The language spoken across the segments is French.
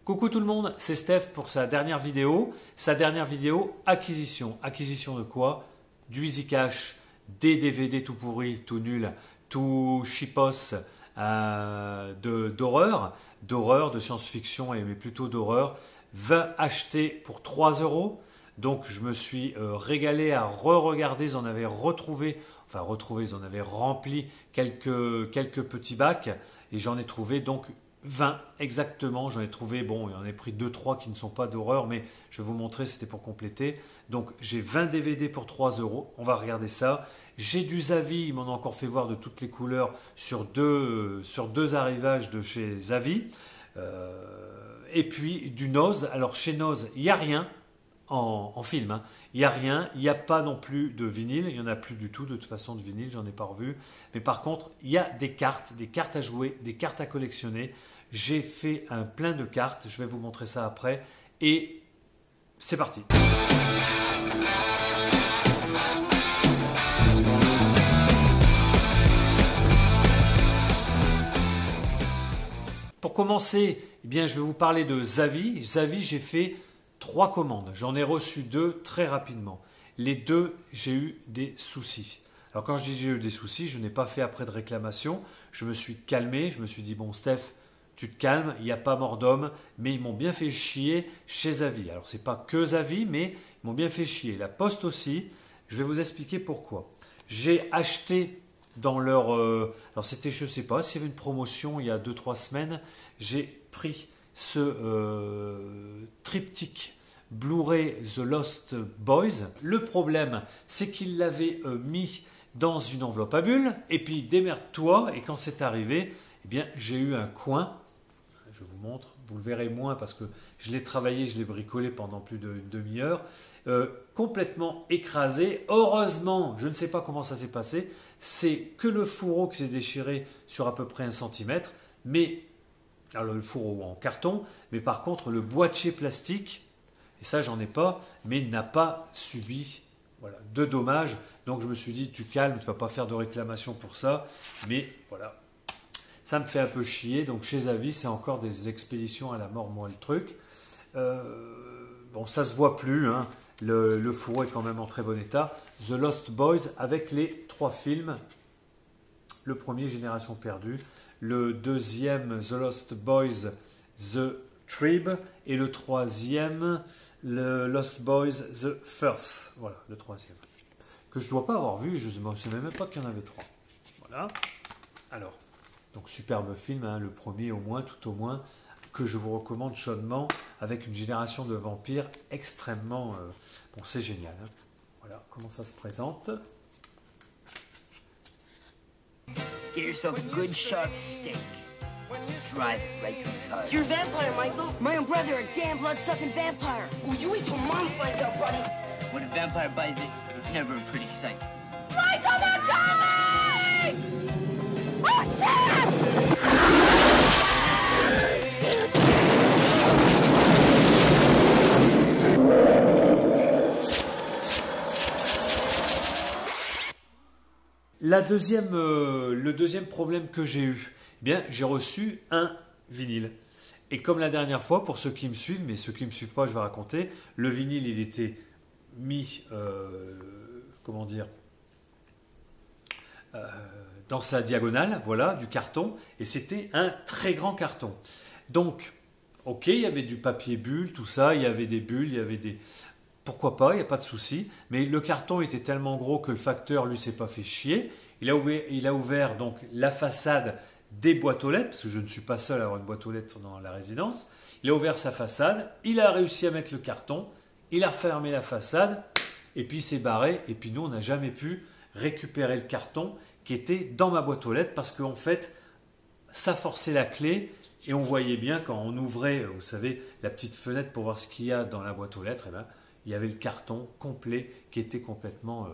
Coucou tout le monde, c'est Steph pour sa dernière vidéo. Acquisition. Acquisition de quoi? Du Easy Cash, des DVD tout pourris, tout nuls, tout chipos d'horreur, de science-fiction, mais plutôt d'horreur. 20 achetés pour 3 euros. Donc je me suis régalé à re-regarder, j'en avais rempli quelques petits bacs et j'en ai trouvé donc 20 exactement, j'en ai trouvé, bon, j'en ai pris 2-3 qui ne sont pas d'horreur, mais je vais vous montrer, c'était pour compléter. Donc j'ai 20 DVD pour 3 euros, on va regarder ça. J'ai du Zavi, ils m'en ont encore fait voir de toutes les couleurs sur deux arrivages de chez Zavi. Et puis du Noz, alors chez Noz, il n'y a rien. En film, hein. Il n'y a rien, il n'y a pas non plus de vinyle, il n'y en a plus du tout de toute façon de vinyle, j'en ai pas revu. Mais par contre, il y a des cartes à jouer, des cartes à collectionner. J'ai fait un plein de cartes, je vais vous montrer ça après. Et c'est parti. Pour commencer, eh bien, je vais vous parler de Zavi. Zavi, j'ai fait 3 commandes. J'en ai reçu 2 très rapidement. Les 2, j'ai eu des soucis. Alors quand je dis j'ai eu des soucis, je n'ai pas fait après de réclamation. Je me suis calmé. Je me suis dit, bon Steph, tu te calmes, il n'y a pas mort d'homme. Mais ils m'ont bien fait chier chez Zavi. Alors c'est pas que Zavi, mais ils m'ont bien fait chier. La Poste aussi. Je vais vous expliquer pourquoi. J'ai acheté dans leur... alors c'était, je ne sais pas, s'il y avait une promotion il y a 2-3 semaines, j'ai pris ce triptyque Blu-ray The Lost Boys. Le problème, c'est qu'il l'avait mis dans une enveloppe à bulles, et puis démerde-toi, et quand c'est arrivé, eh bien, j'ai eu un coin, je vous montre, vous le verrez moins parce que je l'ai travaillé, je l'ai bricolé pendant plus d'une demi-heure, complètement écrasé. Heureusement, je ne sais pas comment ça s'est passé, c'est que le fourreau qui s'est déchiré sur à peu près 1 centimètre, mais alors le fourreau en carton, mais par contre le boîtier plastique, et ça j'en ai pas, mais il n'a pas subi de dommages. Donc je me suis dit, tu calmes, tu ne vas pas faire de réclamation pour ça, mais voilà, ça me fait un peu chier. Donc chez Zavi, c'est encore des expéditions à la mort, moi le truc. Bon, ça se voit plus, hein. Le fourreau est quand même en très bon état. The Lost Boys avec les 3 films. Le premier, Génération perdue. Le deuxième, The Lost Boys, The Tribe. Et le troisième, le Lost Boys, The First. Voilà, le troisième. Que je ne dois pas avoir vu, et je ne sais même pas qu'il y en avait 3. Voilà. Alors, donc superbe film, hein, le premier au moins, tout au moins, que je vous recommande chaudement, avec une génération de vampires extrêmement... bon, c'est génial. Hein. Voilà, comment ça se présente. Get yourself a good sharp steak. Drive it right through his heart. You're a vampire, Michael. My own brother, a damn blood-sucking vampire. Oh, you wait till Mom finds out, buddy. When a vampire buys it, it's never a pretty sight. Michael, they're coming! Oh, shit! Le deuxième problème que j'ai eu, eh bien, j'ai reçu un vinyle. Et comme la dernière fois, pour ceux qui me suivent, mais ceux qui ne me suivent pas, je vais raconter, le vinyle, il était mis, comment dire, dans sa diagonale, voilà, du carton, et c'était un très grand carton. Donc, ok, il y avait du papier bulle, tout ça, il y avait des bulles, il y avait des... Pourquoi pas, il n'y a pas de souci. Mais le carton était tellement gros que le facteur, lui, s'est pas fait chier. Il a ouvert donc la façade des boîtes aux lettres, parce que je ne suis pas seul à avoir une boîte aux lettres dans la résidence. Il a ouvert sa façade, il a réussi à mettre le carton, il a refermé la façade, et puis il s'est barré. Et puis nous, on n'a jamais pu récupérer le carton qui était dans ma boîte aux lettres, parce qu'en fait, ça forçait la clé. Et on voyait bien quand on ouvrait, vous savez, la petite fenêtre pour voir ce qu'il y a dans la boîte aux lettres, eh ben, il y avait le carton complet qui était complètement,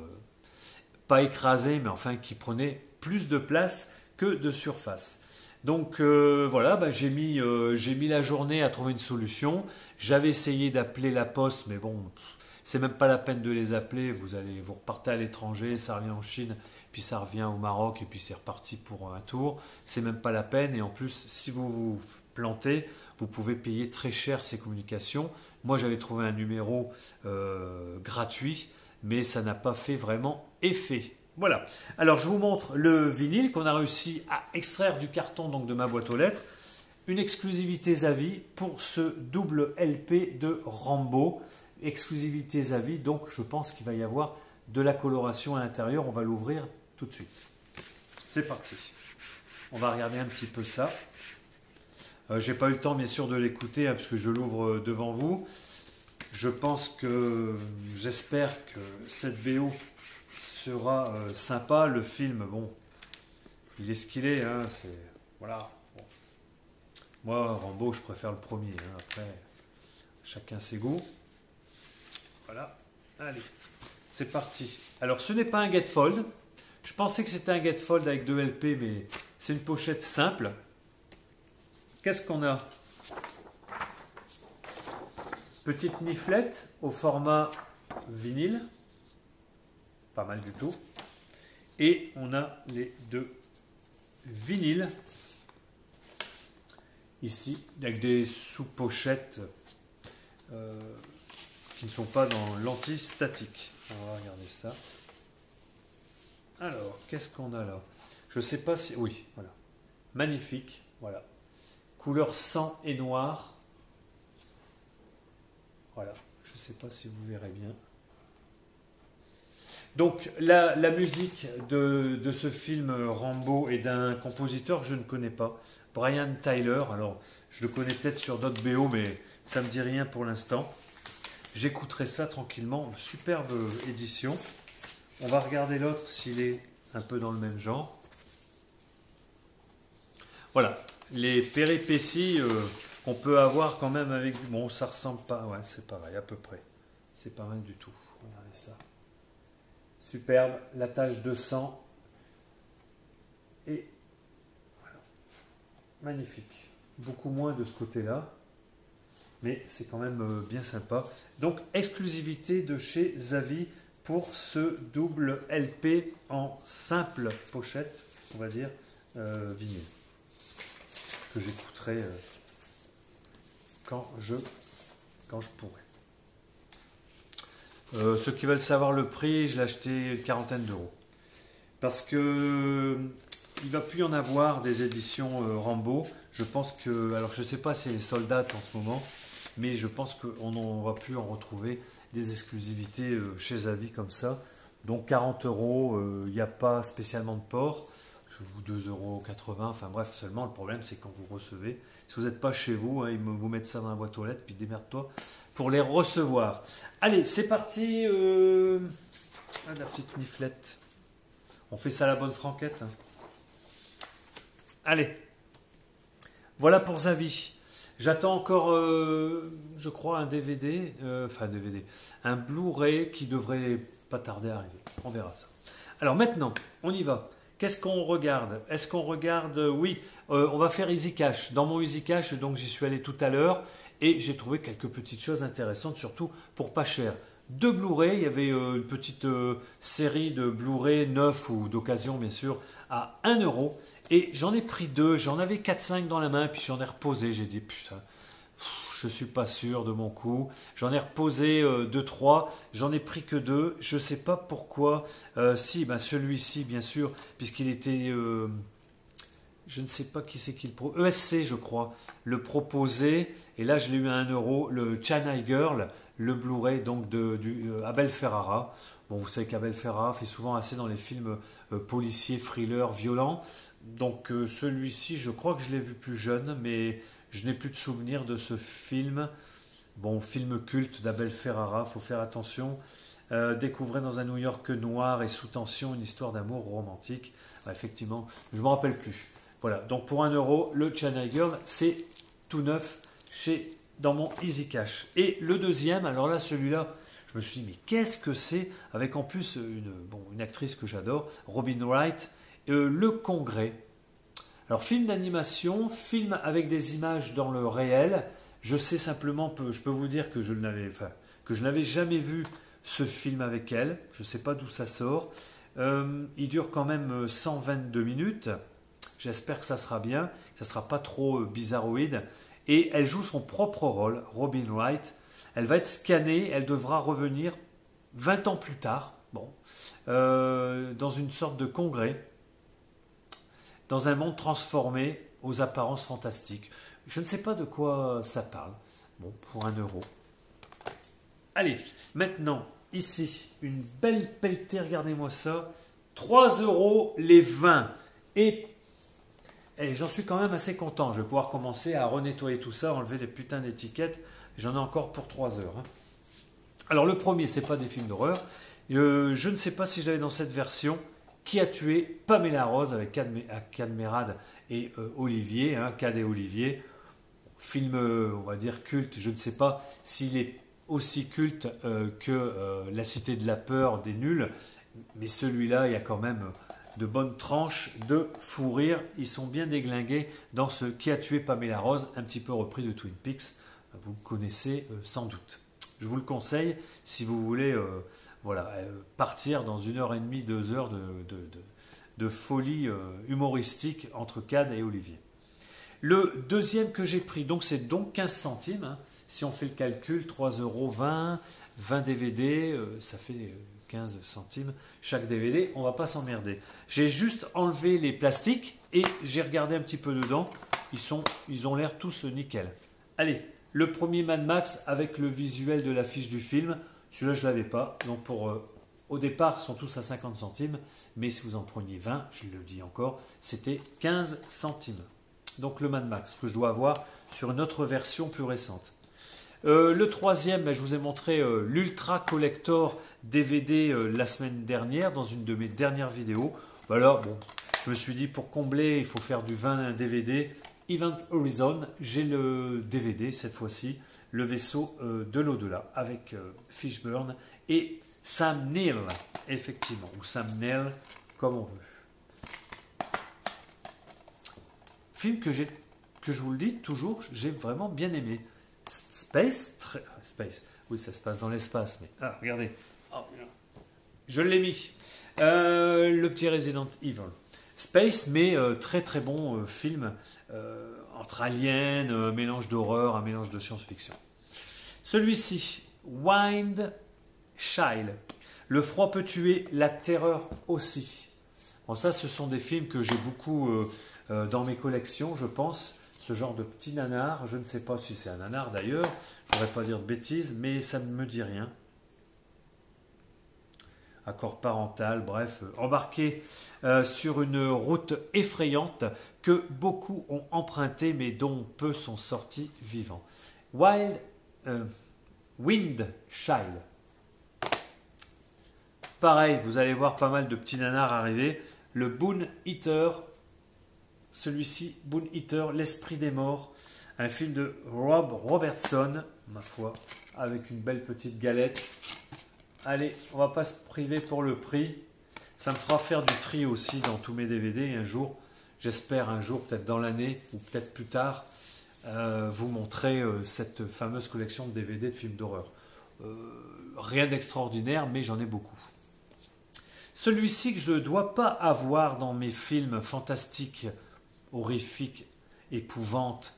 pas écrasé, mais enfin qui prenait plus de place que de surface. Donc voilà, bah, j'ai mis la journée à trouver une solution. J'avais essayé d'appeler la Poste, mais bon, c'est même pas la peine de les appeler. Vous repartez à l'étranger, ça revient en Chine, puis ça revient au Maroc, et puis c'est reparti pour un tour. C'est même pas la peine, et en plus, si vous vous plantez, vous pouvez payer très cher ces communications. Moi, j'avais trouvé un numéro gratuit, mais ça n'a pas fait vraiment effet. Voilà. Alors, je vous montre le vinyle qu'on a réussi à extraire du carton donc, de ma boîte aux lettres. Une exclusivité Zavi pour ce double LP de Rambo. Exclusivité Zavi, donc je pense qu'il va y avoir de la coloration à l'intérieur. On va l'ouvrir tout de suite. C'est parti. On va regarder un petit peu ça. J'ai pas eu le temps bien sûr de l'écouter parce que je l'ouvre devant vous. Je pense que, j'espère que cette BO sera sympa. Le film, bon, il est ce qu'il est, hein, c'est, voilà. Bon. Moi, Rambo, je préfère le premier, hein, après, chacun ses goûts. Voilà, allez, c'est parti. Alors, ce n'est pas un Gatefold. Je pensais que c'était un Gatefold avec 2 LP, mais c'est une pochette simple. Qu'est-ce qu'on a? Petite niflette au format vinyle. Pas mal du tout. Et on a les 2 vinyles. Ici, avec des sous-pochettes qui ne sont pas dans l'anti-statique. On va regarder ça. Alors, qu'est-ce qu'on a là? Je ne sais pas si... Oui, voilà. Magnifique, voilà. Couleur sang et noir. Voilà, je ne sais pas si vous verrez bien. Donc, la musique de ce film Rambo est d'un compositeur que je ne connais pas, Brian Tyler. Alors, je le connais peut-être sur d'autres BO, mais ça ne me dit rien pour l'instant. J'écouterai ça tranquillement. Superbe édition. On va regarder l'autre s'il est un peu dans le même genre. Voilà, les péripéties qu'on peut avoir quand même avec... Bon, ça ressemble pas... Ouais, c'est pareil, à peu près. C'est pas mal du tout. Regardez ça. Superbe, la tache de sang. Et voilà. Magnifique. Beaucoup moins de ce côté-là. Mais c'est quand même bien sympa. Donc, exclusivité de chez Zavi pour ce double LP en simple pochette, on va dire, vinyle. Que j'écouterai quand je pourrai. Ceux qui veulent savoir le prix, je l'ai acheté une quarantaine d'euros. Parce que il ne va plus y en avoir des éditions Rambo. Je pense que, alors je ne sais pas si les sold out en ce moment, mais je pense qu'on ne va plus en retrouver des exclusivités chez Zavi comme ça. Donc 40 euros, il n'y a pas spécialement de port. Ou 2,80 €, enfin bref, seulement le problème c'est quand vous recevez. Si vous n'êtes pas chez vous, hein, ils vous mettent ça dans la boîte aux lettres, puis démerde-toi pour les recevoir. Allez, c'est parti. La petite niflette. On fait ça à la bonne franquette. Hein. Allez. Voilà pour Zavi. J'attends encore, je crois, un DVD, un Blu-ray qui devrait pas tarder à arriver. On verra ça. Alors maintenant, on y va. Qu'est-ce qu'on regarde? Est-ce qu'on regarde? Oui, on va faire Easy Cash. Dans mon Easy Cash, donc j'y suis allé tout à l'heure et j'ai trouvé quelques petites choses intéressantes, surtout pour pas cher. 2 Blu-ray, il y avait une petite série de Blu-ray neufs ou d'occasion bien sûr à 1 € et j'en ai pris 2, j'en avais 4-5 dans la main puis j'en ai reposé, j'ai dit putain, je suis pas sûr de mon coup, j'en ai reposé 2-3, j'en ai pris que 2, je sais pas pourquoi, si, ben celui-ci bien sûr, puisqu'il était, je ne sais pas qui c'est qui le proposait, ESC je crois, le proposait, et là je l'ai eu à 1 €, le China Girl, le Blu-ray donc du Abel Ferrara. Bon, vous savez qu'Abel Ferrara fait souvent assez dans les films policiers, thrillers, violents. Donc celui-ci, je crois que je l'ai vu plus jeune, mais je n'ai plus de souvenir de ce film. Bon, film culte d'Abel Ferrara, faut faire attention. Découvrez dans un New York noir et sous tension une histoire d'amour romantique. Effectivement, je ne me rappelle plus. Voilà, donc pour 1 €, le China Girl, c'est tout neuf dans mon Easy Cash. Et le deuxième, alors là, celui-là, je me suis dit, mais qu'est-ce que c'est? Avec en plus une actrice que j'adore, Robin Wright, Le Congrès. Alors, film d'animation, film avec des images dans le réel. Je sais simplement, je peux vous dire que je n'avais jamais vu ce film avec elle. Je ne sais pas d'où ça sort. Il dure quand même 122 minutes. J'espère que ça sera bien, que ça ne sera pas trop bizarroïde. Et elle joue son propre rôle, Robin Wright. Elle va être scannée, elle devra revenir 20 ans plus tard, dans une sorte de congrès, dans un monde transformé aux apparences fantastiques. Je ne sais pas de quoi ça parle. Bon, pour 1 euro. Allez, maintenant, ici, une belle pelletée, regardez-moi ça. 3 euros les 20. Et j'en suis quand même assez content. Je vais pouvoir commencer à renettoyer tout ça, enlever les putains d'étiquettes. J'en ai encore pour 3 heures. Alors le premier, c'est pas des films d'horreur. Je ne sais pas si je l'avais dans cette version. Qui a tué Pamela Rose avec Cadmerade et Olivier, Cad et Olivier. Film, on va dire culte. Je ne sais pas s'il est aussi culte que La Cité de la Peur des Nuls. Mais celui-là, il y a quand même de bonnes tranches de fou rire. Ils sont bien déglingués dans ce Qui a tué Pamela Rose, un petit peu repris de Twin Peaks. Vous connaissez sans doute. Je vous le conseille si vous voulez partir dans 1h30, 2 heures de folie humoristique entre Cad et Olivier. Le deuxième que j'ai pris, c'est donc 15 centimes. Si on fait le calcul, 3,20 euros, 20 DVD, ça fait 15 centimes chaque DVD. On ne va pas s'emmerder. J'ai juste enlevé les plastiques et j'ai regardé un petit peu dedans. Ils ont l'air tous nickel. Allez. Le premier Mad Max avec le visuel de l'affiche du film, celui-là je ne l'avais pas, donc au départ ils sont tous à 50 centimes, mais si vous en preniez 20, je le dis encore, c'était 15 centimes. Donc le Mad Max que je dois avoir sur une autre version plus récente. Le troisième, je vous ai montré l'Ultra Collector DVD la semaine dernière, dans une de mes dernières vidéos. Je me suis dit pour combler, il faut faire du 20 DVD. Event Horizon, j'ai le DVD cette fois-ci, le vaisseau de l'au-delà avec Fishburne et Sam Neill, effectivement, ou Sam Neill, comme on veut. Film que je vous le dis toujours, j'ai vraiment bien aimé. Space, oui ça se passe dans l'espace, mais regardez, je l'ai mis, le petit Resident Evil. Space, mais très très bon film entre aliens, un mélange d'horreur, un mélange de science-fiction. Celui-ci, Wind Child. Le froid peut tuer, la terreur aussi. Bon, ça, ce sont des films que j'ai beaucoup dans mes collections, je pense. Ce genre de petit nanar, je ne sais pas si c'est un nanar d'ailleurs, je ne voudrais pas dire de bêtises, mais ça ne me dit rien. Accord parental, bref, embarqué sur une route effrayante que beaucoup ont empruntée mais dont peu sont sortis vivants. Wind Child. Pareil, vous allez voir pas mal de petits nanars arriver. Le Boone Eater, celui-ci, Boone Eater, l'esprit des morts, un film de Rob Robertson, ma foi, avec une belle petite galette. Allez, on va pas se priver pour le prix. Ça me fera faire du tri aussi dans tous mes DVD. Et un jour, j'espère un jour, peut-être dans l'année ou peut-être plus tard, vous montrer cette fameuse collection de DVD de films d'horreur. Rien d'extraordinaire, mais j'en ai beaucoup. Celui-ci que je ne dois pas avoir dans mes films fantastiques, horrifiques, épouvantes,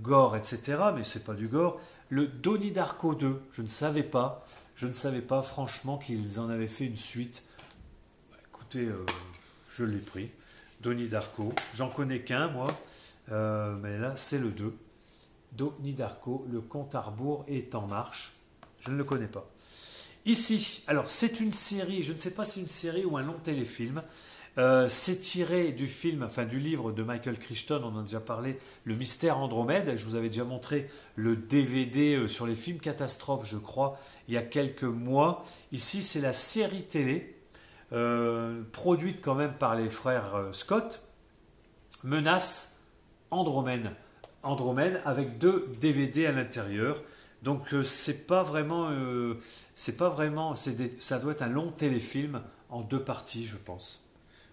gore, etc. Mais c'est pas du gore. Le Donnie Darko 2, je ne savais pas. Je ne savais pas franchement qu'ils en avaient fait une suite. Écoutez, je l'ai pris. Donnie Darko. J'en connais qu'un, moi. Mais là, c'est le 2. Donnie Darko, le compte à rebours est en marche. Je ne le connais pas. Ici, alors c'est une série, je ne sais pas si c'est une série ou un long téléfilm. C'est tiré du film, enfin du livre de Michael Crichton, on en a déjà parlé, Le Mystère Andromède. Je vous avais déjà montré le DVD sur les films catastrophes, je crois, il y a quelques mois. Ici, c'est la série télé, produite quand même par les frères Scott, Menace Andromède, avec 2 DVD à l'intérieur. Donc c'est pas vraiment, ça doit être un long téléfilm en 2 parties, je pense.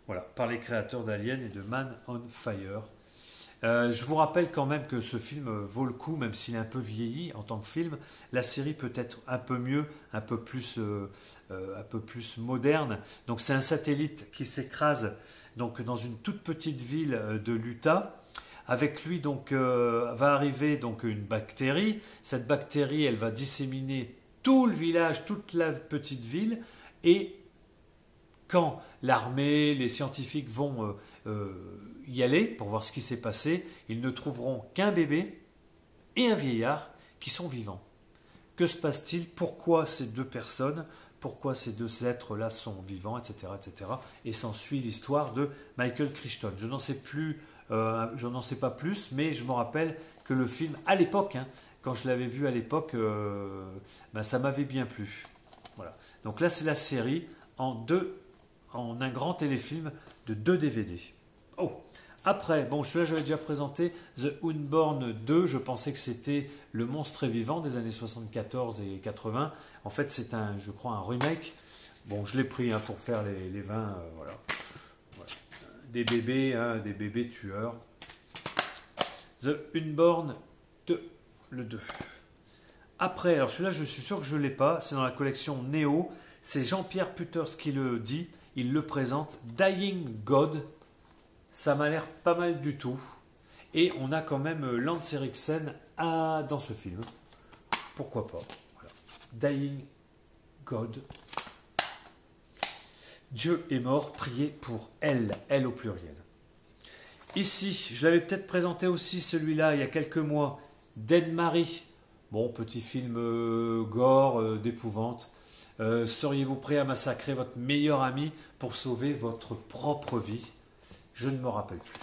Voilà, par les créateurs d'Alien et de Man on Fire. Je vous rappelle quand même que ce film vaut le coup, même s'il est un peu vieilli en tant que film. La série peut être un peu mieux, un peu plus moderne. Donc c'est un satellite qui s'écrase donc dans une toute petite ville de l'Utah. Avec lui donc va arriver donc une bactérie. Cette bactérie, elle va disséminer tout le village, toute la petite ville, et quand l'armée, les scientifiques vont y aller pour voir ce qui s'est passé, ils ne trouveront qu'un bébé et un vieillard qui sont vivants. Que se passe-t-il? Pourquoi ces deux personnes, pourquoi ces deux êtres-là sont vivants, etc., etc. Et s'ensuit l'histoire de Michael Crichton. Je n'en sais pas plus, mais je me rappelle que le film, à l'époque, hein, quand je l'avais vu à l'époque, ça m'avait bien plu. Voilà. Donc là, c'est la série en un grand téléfilm de 2 DVD. Oh. Après, bon, celui-là, j'avais déjà présenté The Unborn 2. Je pensais que c'était Le Monstre est vivant des années 74 et 80. En fait, c'est je crois, un remake. Bon, je l'ai pris hein, pour faire les 20, voilà. Ouais. Des bébés tueurs. The Unborn 2, le 2. Après, alors celui-là, je suis sûr que je ne l'ai pas. C'est dans la collection Neo. C'est Jean-Pierre Putters qui le dit. Il le présente. Dying God. Ça m'a l'air pas mal du tout. Et on a quand même Lance Henriksen dans ce film. Pourquoi pas. Voilà. Dying God. Dieu est mort, priez pour elle. Elle au pluriel. Ici, je l'avais peut-être présenté aussi celui-là il y a quelques mois. Dead Mary. Bon, petit film gore, d'épouvante. Seriez-vous prêt à massacrer votre meilleur ami pour sauver votre propre vie? Je ne me rappelle plus.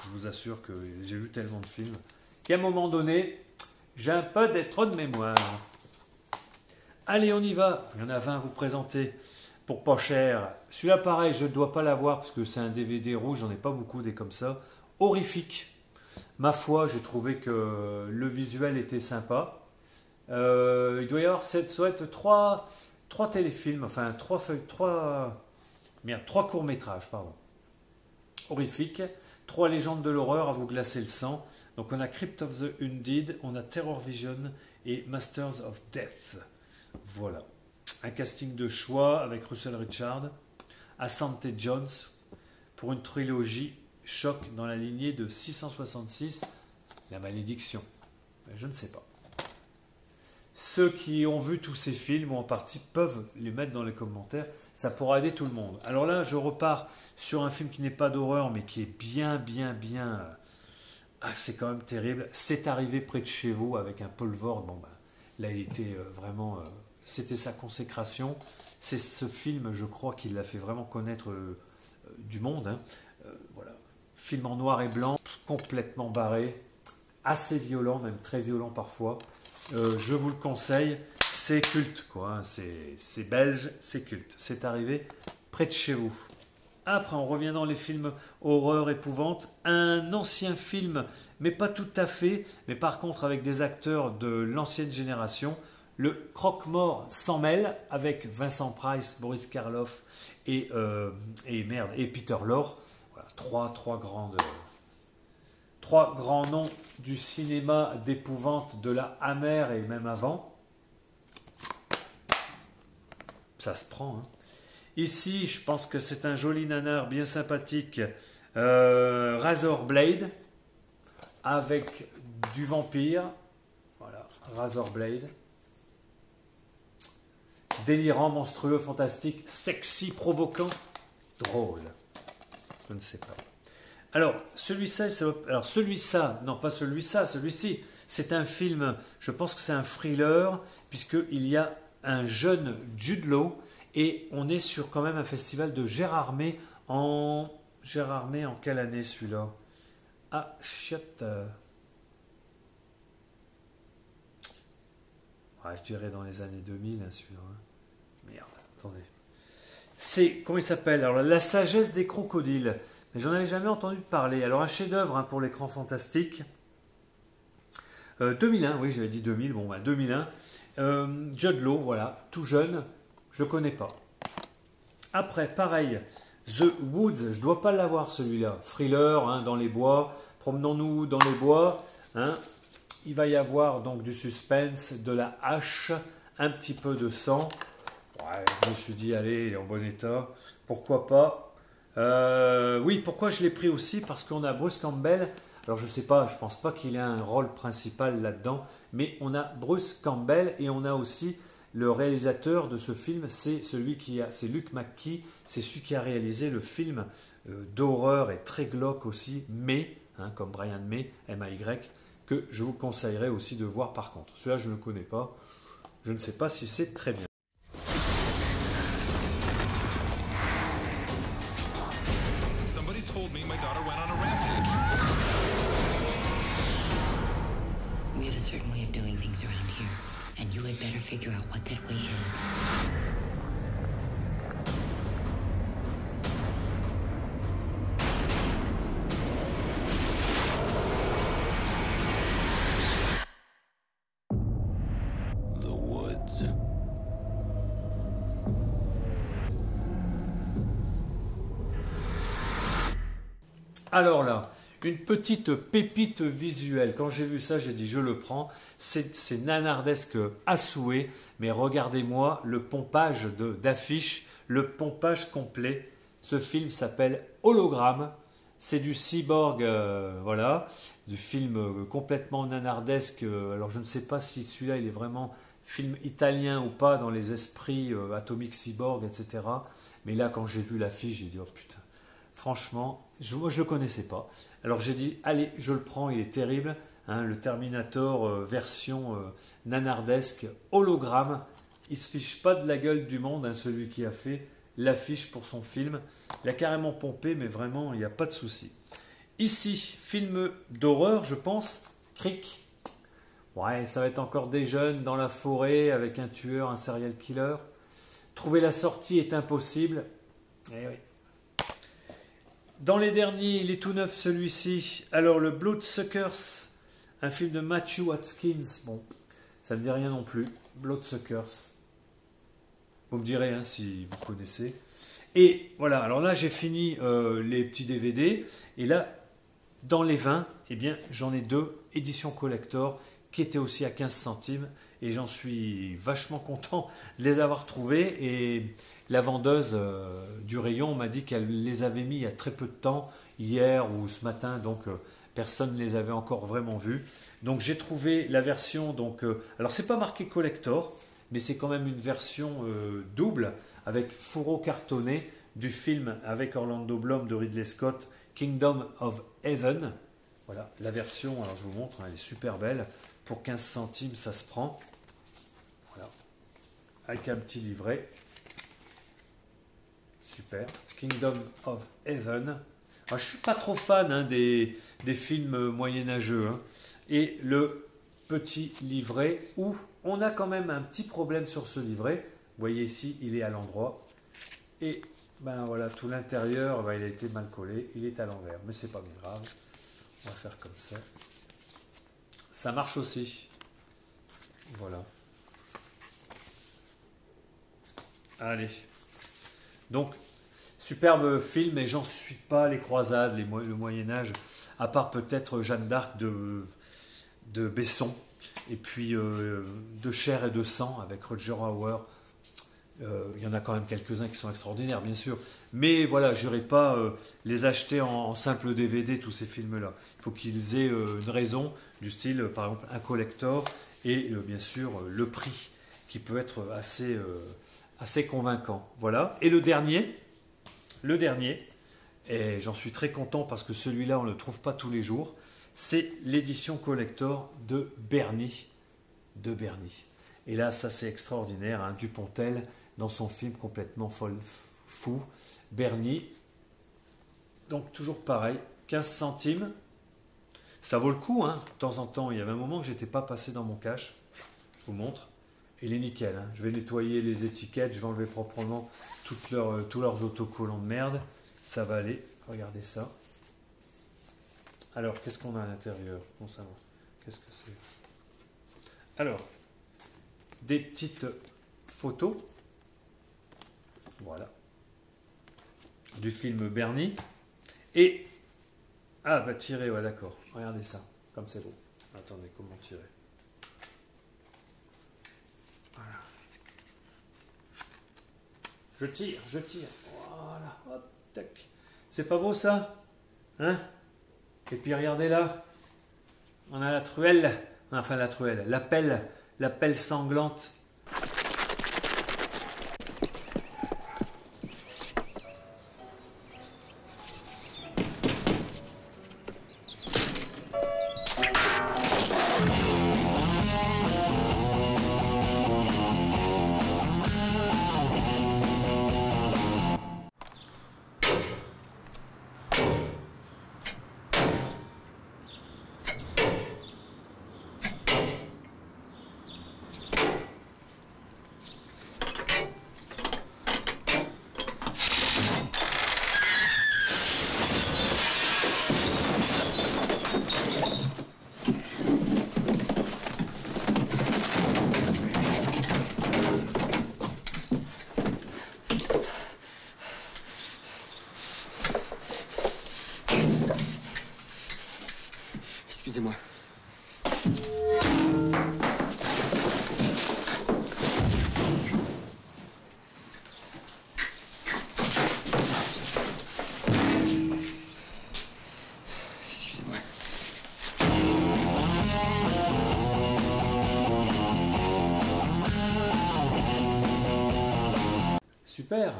Je vous assure que j'ai vu tellement de films qu'à un moment donné, j'ai un peu des trous de mémoire. Allez, on y va. Il y en a 20 à vous présenter pour pas cher. Celui-là, pareil, je ne dois pas l'avoir parce que c'est un DVD rouge, j'en ai pas beaucoup des comme ça. Horrifique. Ma foi, j'ai trouvé que le visuel était sympa. Il doit y avoir trois téléfilms, enfin trois courts-métrages, pardon. Horrifique, 3 légendes de l'horreur à vous glacer le sang. Donc on a Crypt of the Undead, on a Terror Vision et Masters of Death. Voilà. Un casting de choix avec Russell Richard, Asante Jones pour une trilogie choc dans la lignée de 666, La Malédiction. Je ne sais pas. Ceux qui ont vu tous ces films ou en partie peuvent les mettre dans les commentaires. Ça pourra aider tout le monde. Alors là, je repars sur un film qui n'est pas d'horreur, mais qui est bien. Ah, c'est quand même terrible. C'est arrivé près de chez vous avec un Paul Vord. Bon, là, il était vraiment. C'était sa consécration. C'est ce film, je crois, qui l'a fait vraiment connaître du monde. Hein. Voilà. Film en noir et blanc, complètement barré, assez violent, même très violent parfois. Je vous le conseille, c'est culte, quoi. Hein. C'est belge, c'est culte. C'est arrivé près de chez vous. Après, on revient dans les films horreur, épouvante. Un ancien film, mais pas tout à fait, mais par contre avec des acteurs de l'ancienne génération. Le Croque-Mort s'en mêle avec Vincent Price, Boris Karloff et Peter Lorre. Voilà, trois grands noms du cinéma d'épouvante de la Hammer et même avant. Ça se prend. Hein. Ici, je pense que c'est un joli nanar bien sympathique. Razor Blade avec du vampire. Voilà, Razor Blade. Délirant, monstrueux, fantastique, sexy, provoquant, drôle. Je ne sais pas. Alors, celui-ci, c'est un film, je pense que c'est un thriller, puisqu'il y a un jeune Jude Law, et on est sur quand même un festival de Gérardmer en quelle année celui-là? Ah, chiotte. Ouais, je dirais dans les années 2000, hein, celui-là. Merde, attendez. C'est, comment il s'appelle? Alors, La sagesse des crocodiles. Mais j'en avais jamais entendu parler. Alors, un chef-d'œuvre hein, pour l'écran fantastique. 2001, oui, j'avais dit 2000. Bon, 2001. Jude Law, voilà, tout jeune. Je ne connais pas. Après, pareil, The Woods, je dois pas l'avoir celui-là. Thriller, hein, dans les bois, promenons-nous dans les bois. Hein. Il va y avoir donc du suspense, de la hache, un petit peu de sang. Ouais, je me suis dit, allez, il est en bon état, pourquoi pas. Oui, pourquoi je l'ai pris aussi? Parce qu'on a Bruce Campbell. Alors je sais pas, je pense pas qu'il ait un rôle principal là-dedans, mais on a Bruce Campbell et on a aussi le réalisateur de ce film, c'est Luke McKee, c'est celui qui a réalisé le film d'horreur et très glauque aussi, May, hein, comme Brian May, M-A-Y, que je vous conseillerais aussi de voir par contre. Celui-là, je ne le connais pas, je ne sais pas si c'est très bien. Somebody told me my daughter went on a rampage. We have a certain way of doing things around here, and you had better figure out what that way is. The woods. Alors là, une petite pépite visuelle. Quand j'ai vu ça, j'ai dit je le prends. C'est nanardesque à souhait, mais regardez-moi le pompage d'affiches, le pompage complet. Ce film s'appelle Hologramme. C'est du cyborg, voilà, du film complètement nanardesque. Alors je ne sais pas si celui-là il est vraiment film italien ou pas dans les esprits Atomic Cyborg, etc. Mais là, quand j'ai vu l'affiche, j'ai dit oh putain. Franchement, moi je ne le connaissais pas. Alors j'ai dit, allez, je le prends, il est terrible. Hein, le Terminator version nanardesque, hologramme. Il ne se fiche pas de la gueule du monde, hein, celui qui a fait l'affiche pour son film. Il a carrément pompé, mais vraiment, il n'y a pas de souci. Ici, film d'horreur, je pense, Crick. Ouais, ça va être encore des jeunes dans la forêt avec un tueur, un serial killer. Trouver la sortie est impossible. Eh oui. Dans les derniers, il est tout neuf celui-ci. Alors, le Bloodsuckers, un film de Matthew Watkins. Bon, ça ne me dit rien non plus. Bloodsuckers. Vous me direz hein, si vous connaissez. Et voilà, alors là, j'ai fini les petits DVD. Et là, dans les 20, eh bien, j'en ai 2 éditions collector qui étaient aussi à 15 centimes. Et j'en suis vachement content de les avoir trouvés. Et la vendeuse du rayon m'a dit qu'elle les avait mis il y a très peu de temps, hier ou ce matin, donc personne ne les avait encore vraiment vus. Donc j'ai trouvé la version, alors c'est pas marqué collector, mais c'est quand même une version double avec fourreau cartonné du film avec Orlando Bloom de Ridley Scott, Kingdom of Heaven. Voilà, la version, alors je vous montre, elle est super belle. Pour 15 centimes, ça se prend. Voilà, avec un petit livret. Super. Kingdom of Heaven. Alors, je ne suis pas trop fan hein, des films moyenâgeux. Hein. Et le petit livret où on a quand même un petit problème sur ce livret. Vous voyez ici, il est à l'endroit. Et ben voilà, tout l'intérieur, ben, il a été mal collé. Il est à l'envers. Mais c'est pas grave. On va faire comme ça. Ça marche aussi. Voilà. Allez. Donc, superbe film, et j'en suis pas les croisades, le Moyen-Âge, à part peut-être Jeanne d'Arc de Besson, et puis de Chair et de Sang avec Roger Hauer. Il y en a quand même quelques-uns qui sont extraordinaires, bien sûr. Mais voilà, je n'irai pas les acheter en simple DVD, tous ces films-là. Il faut qu'ils aient une raison, du style, par exemple, un collector, et bien sûr, le prix, qui peut être assez convaincant. Voilà. Et le dernier, et j'en suis très content parce que celui-là, on ne le trouve pas tous les jours, c'est l'édition collector de Bernie. Et là, ça c'est extraordinaire, hein, Dupontel dans son film complètement fou, Bernie. Donc toujours pareil, 15 centimes. Ça vaut le coup, hein, de temps en temps. Il y avait un moment que j'étais pas passé dans mon cache. Je vous montre. Il est nickel. Hein. Je vais nettoyer les étiquettes, je vais enlever proprement tous leurs autocollants de merde. Ça va aller. Regardez ça. Alors, qu'est-ce qu'on a à l'intérieur? Bon, ça va. Qu'est-ce que c'est? Alors, des petites photos. Voilà. du film Bernie. Et... Ah, bah tirer, ouais, d'accord. Regardez ça, comme c'est beau. Attendez, comment tirer? Voilà. Je tire. Voilà, hop, tac. C'est pas beau ça? Hein? Et puis regardez là. On a la truelle. Enfin la truelle. La pelle sanglante. Excusez-moi. Excusez-moi. Super.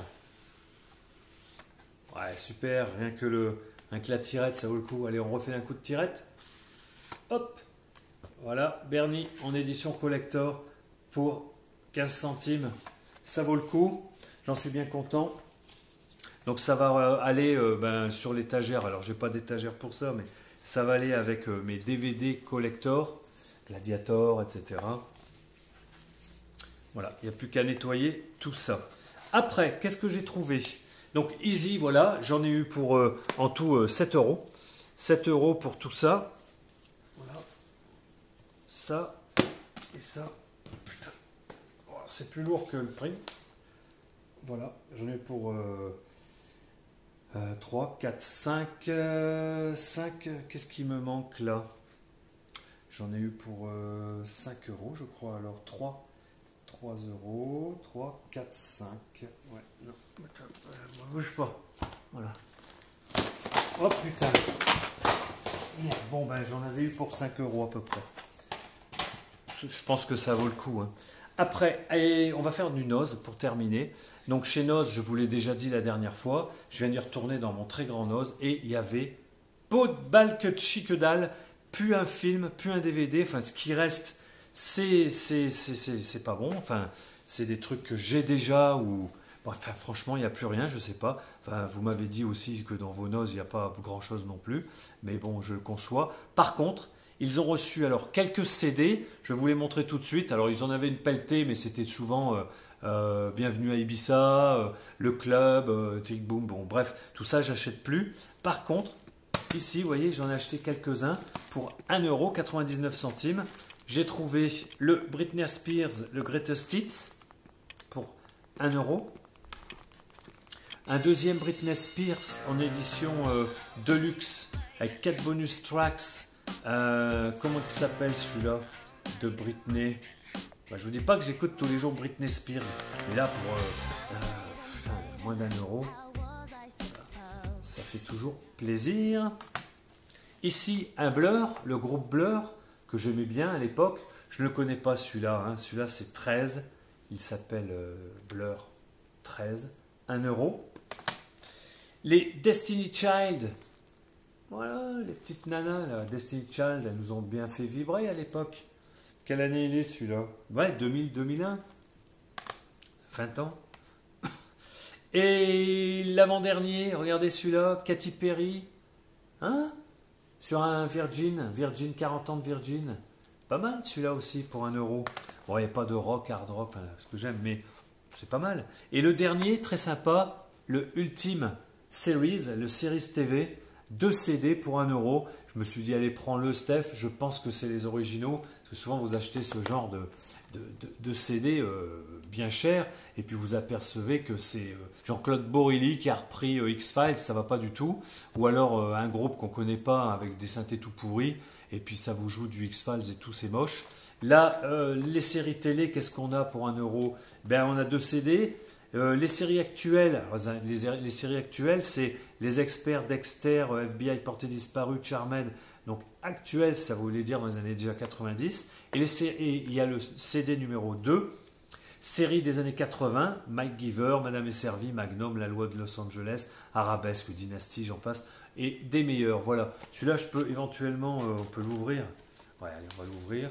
Ouais, super. Rien que la tirette, ça vaut le coup. Allez, on refait un coup de tirette. Hop. Voilà, Bernie en édition collector pour 15 centimes. Ça vaut le coup. J'en suis bien content. Donc ça va aller sur l'étagère. Alors, j'ai pas d'étagère pour ça, mais ça va aller avec mes DVD collector, Gladiator, etc. Voilà, il n'y a plus qu'à nettoyer tout ça. Après, qu'est-ce que j'ai trouvé? Donc Easy, voilà, j'en ai eu pour en tout 7 euros. 7 euros pour tout ça. Voilà. Ça et ça. Putain. Oh, c'est plus lourd que le prix. Voilà, j'en ai eu pour 3, 4, 5. 5, qu'est-ce qui me manque là? J'en ai eu pour 5 euros, je crois. Alors 3 euros, 3, 4, 5. Ouais, non, bouge pas. Voilà. Oh putain. Bon, ben j'en avais eu pour 5 euros à peu près. Je pense que ça vaut le coup. Hein. Après, allez, on va faire du Noz pour terminer. Donc chez Noz, je vous l'ai déjà dit la dernière fois, je viens d'y retourner dans mon très grand Noz et il y avait peau de balle que de chi que dalle, plus un film, plus un DVD. Enfin, ce qui reste, c'est pas bon. Enfin, c'est des trucs que j'ai déjà ou... Enfin, franchement, il n'y a plus rien, je ne sais pas. Enfin, vous m'avez dit aussi que dans vos Noz, il n'y a pas grand-chose non plus. Mais bon, je le conçois. Par contre, ils ont reçu alors quelques CD. Je vais vous les montrer tout de suite. Alors, ils en avaient une pelletée, mais c'était souvent Bienvenue à Ibiza, Le Club, Tic Boom. Bon, bref, tout ça, j'achète plus. Par contre, ici, vous voyez, j'en ai acheté quelques-uns pour 1,99 €. J'ai trouvé le Britney Spears, le Greatest Hits, pour 1 €. Un deuxième Britney Spears en édition Deluxe avec 4 bonus tracks. Comment il s'appelle celui-là de Britney? Je vous dis pas que j'écoute tous les jours Britney Spears. Mais là, pour moins d'1 €, ça fait toujours plaisir. Ici, un Blur, le groupe Blur, que j'aimais bien à l'époque. Je ne le connais pas celui-là. Hein. Celui-là, c'est 13. Il s'appelle Blur 13. 1 €. Les Destiny Child. Voilà, les petites nanas, là. Destiny Child, elles nous ont bien fait vibrer à l'époque. Quelle année il est celui-là? Ouais, 2000-2001. 20 ans. Et l'avant-dernier, regardez celui-là, Katy Perry. Hein? Sur un Virgin 40 ans de Virgin. Pas mal celui-là aussi pour 1 €. Bon, il n'y a pas de rock, hard rock, enfin, ce que j'aime, mais c'est pas mal. Et le dernier, très sympa, le Ultime Series, le Series TV, 2 CD pour 1 €. Je me suis dit, allez, prends-le, Steph. Je pense que c'est les originaux. Parce que souvent, vous achetez ce genre de CD bien cher, et puis vous apercevez que c'est Jean-Claude Borilly qui a repris X-Files, ça va pas du tout. Ou alors un groupe qu'on connaît pas avec des synthés tout pourris, et puis ça vous joue du X-Files et tout, c'est moche. Là, les séries télé, qu'est-ce qu'on a pour 1 euro? Ben, on a 2 CD. Les séries actuelles, les séries actuelles, c'est Les Experts, Dexter, FBI Porté Disparu, Charmed. Donc actuel, ça voulait dire dans les années déjà 90. Et il y a le CD numéro 2, série des années 80, Mike Giver, Madame est servie, Magnum, La Loi de Los Angeles, Arabesque, Dynasty, j'en passe, et des meilleurs. Voilà, celui-là, je peux éventuellement, on peut l'ouvrir. Ouais, allez, on va l'ouvrir.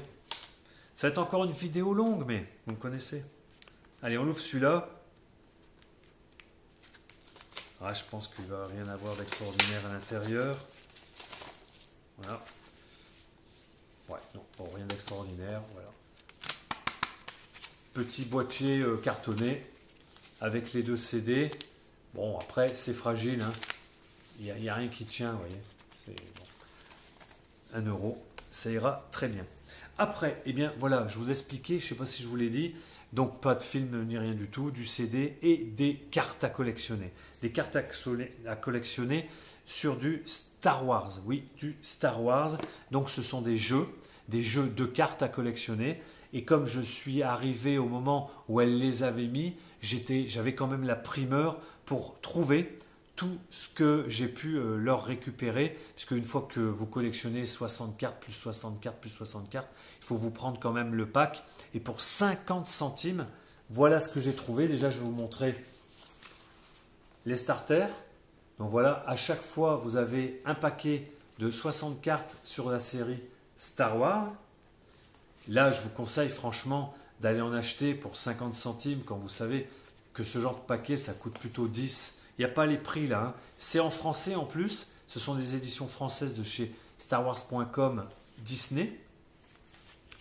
Ça va être encore une vidéo longue, mais vous me connaissez. Allez, on ouvre celui-là. Ah, je pense qu'il ne va rien avoir d'extraordinaire à l'intérieur. Voilà. Ouais, non, bon, rien d'extraordinaire. Voilà. Petit boîtier cartonné avec les 2 CD. Bon, après, c'est fragile. Hein. Il n'y a rien qui tient, vous voyez. C'est bon. 1 euro, ça ira très bien. Après, eh bien, voilà, je vous expliquais, je ne sais pas si je vous l'ai dit, donc pas de film ni rien du tout, du CD et des cartes à collectionner. Des cartes à collectionner sur du Star Wars. Oui, du Star Wars. Donc ce sont des jeux de cartes à collectionner. Et comme je suis arrivé au moment où elle les avait mis, j'avais quand même la primeur pour trouver tout ce que j'ai pu leur récupérer. Parce qu'une fois que vous collectionnez 60 cartes, plus 60 cartes, plus 60 cartes, il faut vous prendre quand même le pack. Et pour 50 centimes, voilà ce que j'ai trouvé. Déjà, je vais vous montrer les starters. Donc voilà, à chaque fois, vous avez un paquet de 60 cartes sur la série Star Wars. Là, je vous conseille franchement d'aller en acheter pour 50 centimes quand vous savez que ce genre de paquet, ça coûte plutôt 10. Il n'y a pas les prix là. Hein. C'est en français en plus. Ce sont des éditions françaises de chez StarWars.com Disney,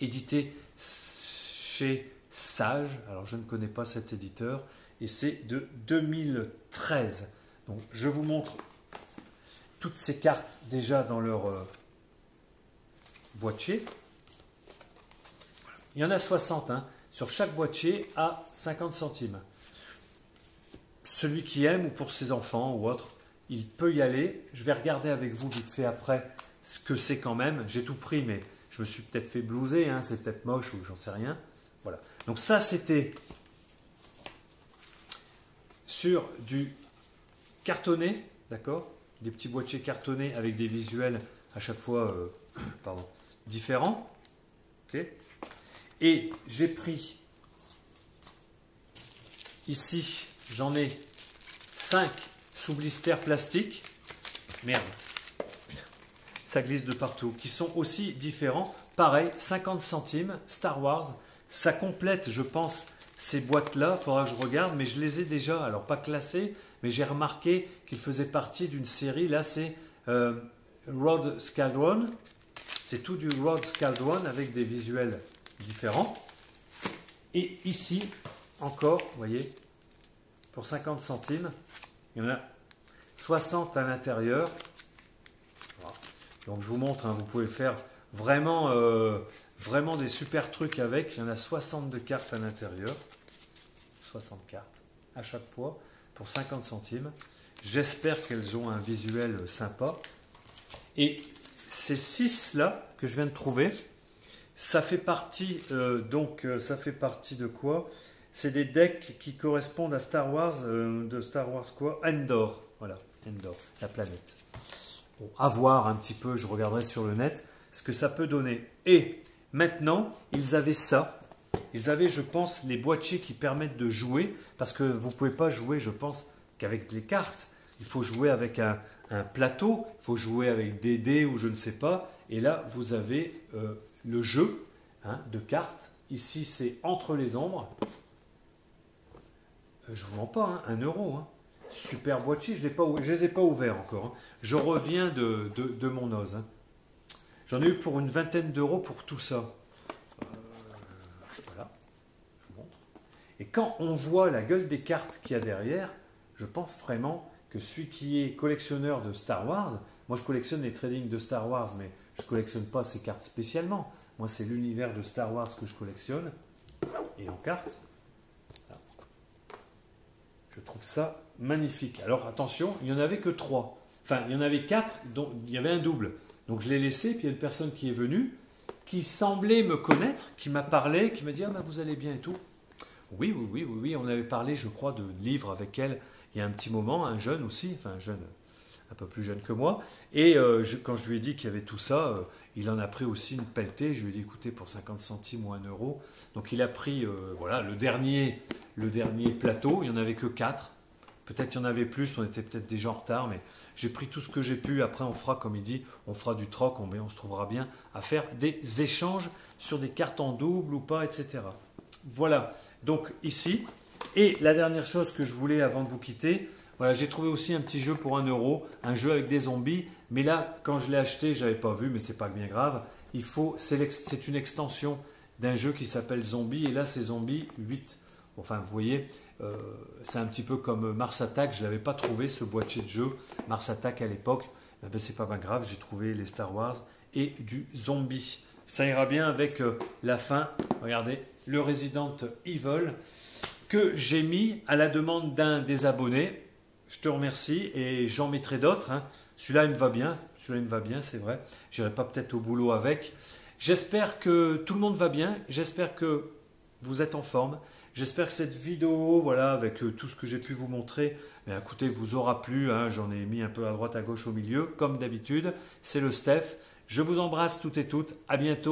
édité chez Sage. Alors, je ne connais pas cet éditeur. Et c'est de 2013. Donc, je vous montre toutes ces cartes déjà dans leur boîtier. Il y en a 60 hein, sur chaque boîtier à 50 centimes. Celui qui aime ou pour ses enfants ou autre, il peut y aller. Je vais regarder avec vous vite fait après ce que c'est quand même. J'ai tout pris, mais je me suis peut-être fait blouser. Hein, c'est peut-être moche ou j'en sais rien. Voilà. Donc ça, c'était sur du cartonné, d'accord, des petits boîtiers cartonnés avec des visuels à chaque fois différents. Okay. Et j'ai pris ici, j'en ai 5 sous blister plastique. Merde, ça glisse de partout. Qui sont aussi différents. Pareil, 50 centimes, Star Wars. Ça complète, je pense, ces boîtes-là. Il faudra que je regarde, mais je les ai déjà, alors pas classées, mais j'ai remarqué qu'ils faisaient partie d'une série. Là, c'est Rogue Squadron. C'est tout du Rogue Squadron avec des visuels différents. Et ici, encore, vous voyez, pour 50 centimes, il y en a 60 à l'intérieur. Voilà. Donc je vous montre, hein, vous pouvez faire vraiment, vraiment des super trucs avec. Il y en a 62 cartes à l'intérieur. 60 cartes à chaque fois pour 50 centimes. J'espère qu'elles ont un visuel sympa. Et ces 6 là que je viens de trouver, ça fait partie ça fait partie de quoi? C'est des decks qui correspondent à Star Wars, de Star Wars quoi? Endor, voilà, Endor, la planète. Bon, à voir un petit peu, je regarderai sur le net ce que ça peut donner. Et maintenant, ils avaient ça. Ils avaient, je pense, les boîtiers qui permettent de jouer, parce que vous ne pouvez pas jouer, je pense, qu'avec les cartes. Il faut jouer avec un plateau, il faut jouer avec des dés ou je ne sais pas. Et là, vous avez le jeu hein, de cartes. Ici, c'est Entre les ombres. Je ne vous vends pas, hein, 1 euro. Hein. Super boîtier, je ne les ai pas ouverts encore. Hein. Je reviens de mon ose. Hein. J'en ai eu pour une vingtaine d'euros pour tout ça. Voilà, je vous montre. Et quand on voit la gueule des cartes qu'il y a derrière, je pense vraiment que celui qui est collectionneur de Star Wars, moi je collectionne les tradings de Star Wars, mais je ne collectionne pas ces cartes spécialement. Moi, c'est l'univers de Star Wars que je collectionne. Et en carte. Je trouve ça magnifique. Alors attention, il n'y en avait que 3. Enfin, il y en avait 4, dont il y avait un double. Donc je l'ai laissé, puis il y a une personne qui est venue, qui semblait me connaître, qui m'a parlé, qui m'a dit « Ah ben vous allez bien et tout ». Oui, on avait parlé, je crois, de livres avec elle il y a un petit moment, un jeune aussi, enfin un jeune, un peu plus jeune que moi. Et quand je lui ai dit qu'il y avait tout ça, il en a pris aussi une pelletée. Je lui ai dit, écoutez, pour 50 centimes ou 1 euro. Donc il a pris voilà, le dernier plateau, il n'y en avait que 4. Peut-être il y en avait plus, on était peut-être déjà en retard, mais j'ai pris tout ce que j'ai pu. Après, on fera, comme il dit, on fera du troc, on se trouvera bien à faire des échanges sur des cartes en double ou pas, etc. Voilà, donc ici. Et la dernière chose que je voulais avant de vous quitter, voilà, j'ai trouvé aussi un petit jeu pour 1 euro, un jeu avec des zombies. Mais là, quand je l'ai acheté, je n'avais pas vu, mais c'est pas bien grave. C'est une extension d'un jeu qui s'appelle Zombie, et là c'est Zombie 8. Enfin, vous voyez, c'est un petit peu comme Mars Attack. Je ne l'avais pas trouvé, ce boîtier de jeu, Mars Attack à l'époque. Ben, c'est pas bien grave, j'ai trouvé les Star Wars et du Zombie. Ça ira bien avec la fin. Regardez, le Resident Evil que j'ai mis à la demande d'un des abonnés. Je te remercie et j'en mettrai d'autres. Hein. Celui-là, il me va bien. Celui-là, il me va bien, c'est vrai. Je n'irai pas peut-être au boulot avec. J'espère que tout le monde va bien. J'espère que vous êtes en forme. J'espère que cette vidéo, voilà, avec tout ce que j'ai pu vous montrer, écoutez, vous aura plu. Hein. J'en ai mis un peu à droite, à gauche, au milieu, comme d'habitude. C'est le Steph. Je vous embrasse toutes et toutes. À bientôt.